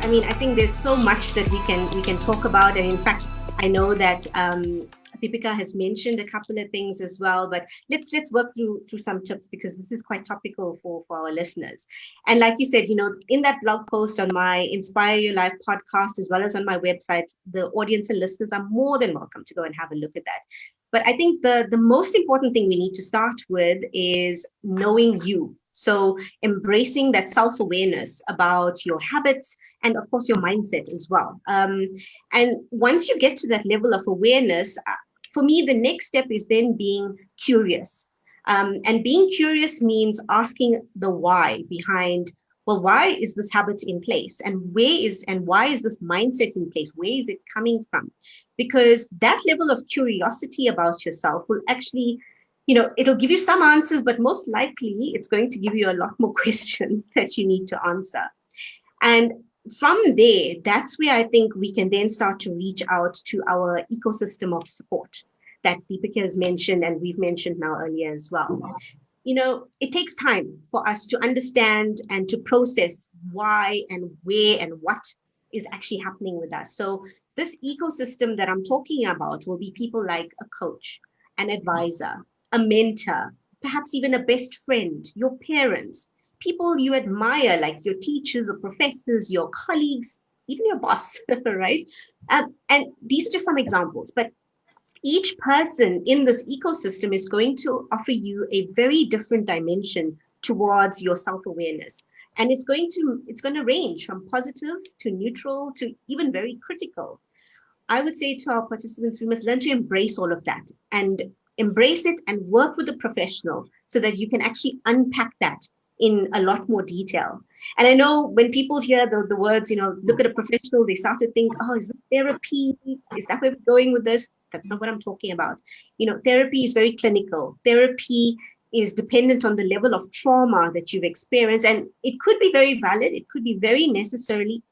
I mean, I think there's so much that we can talk about, and in fact, I know that Deepika has mentioned a couple of things as well. But let's work through some tips, because this is quite topical for our listeners. And like you said, in that blog post on my Inspire Your Life podcast, as well as on my website, the audience and listeners are more than welcome to go and have a look at that. But I think the most important thing we need to start with is knowing you. So embracing that self-awareness about your habits and, of course, your mindset as well. And once you get to that level of awareness, for me, the next step is then being curious. And being curious means asking the why behind, well, why is this habit in place? And why is this mindset in place? Where is it coming from? Because that level of curiosity about yourself will actually, it'll give you some answers, but most likely it's going to give you a lot more questions that you need to answer. And from there, that's where I think we can then start to reach out to our ecosystem of support that Deepika has mentioned, and we've mentioned now earlier as well. It takes time for us to understand and to process why and where and what is actually happening with us. So this ecosystem that I'm talking about will be people like a coach, an advisor, a mentor, perhaps even a best friend, your parents, people you admire, like your teachers or professors, your colleagues, even your boss, right? And these are just some examples, but each person in this ecosystem is going to offer you a very different dimension towards your self-awareness. And it's going to range from positive to neutral to even very critical. I would say to our participants, we must learn to embrace all of that and embrace it and work with a professional so that you can actually unpack that in a lot more detail. And I know when people hear the words, look at a professional, they start to think, oh, is it therapy? Is that where we're going with this? That's not what I'm talking about. Therapy is very clinical. Therapy is dependent on the level of trauma that you've experienced. And it could be very valid. It could be very necessary.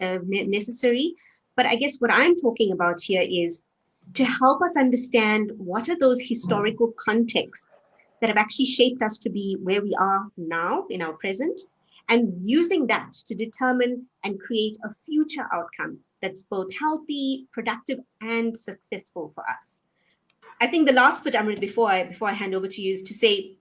But I guess what I'm talking about here is to help us understand what are those historical contexts that have actually shaped us to be where we are now in our present, and using that to determine and create a future outcome that's both healthy, productive, and successful for us. I think the last bit, Amrit, before I hand over to you, is to say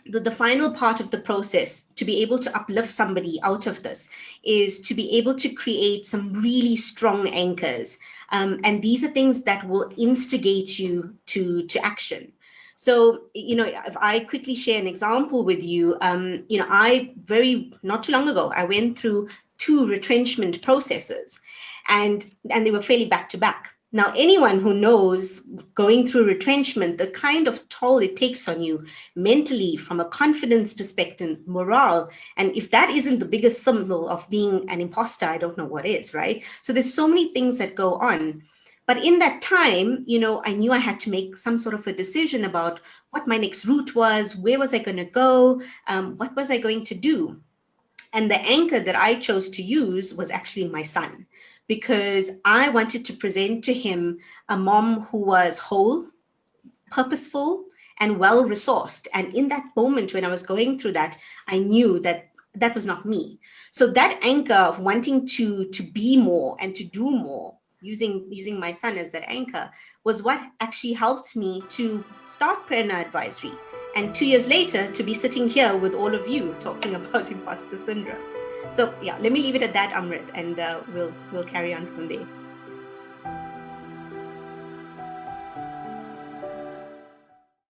that the final part of the process to be able to uplift somebody out of this is to be able to create some really strong anchors. And these are things that will instigate you to action. So, if I quickly share an example with you, not too long ago, I went through 2 retrenchment processes, and they were fairly back to back. Now, anyone who knows going through retrenchment, the kind of toll it takes on you mentally, from a confidence perspective, morale, and if that isn't the biggest symbol of being an imposter, I don't know what is, right? So there's so many things that go on. But in that time, I knew I had to make some sort of a decision about what my next route was, where was I going to go, what was I going to do? And the anchor that I chose to use was actually my son, because I wanted to present to him a mom who was whole, purposeful, and well-resourced. And in that moment when I was going through that, I knew that that was not me. So that anchor of wanting to be more and to do more, using my son as that anchor, was what actually helped me to start Prerna Advisory. And 2 years later, to be sitting here with all of you talking about imposter syndrome. So yeah, let me leave it at that, Amrit, and we'll carry on from there.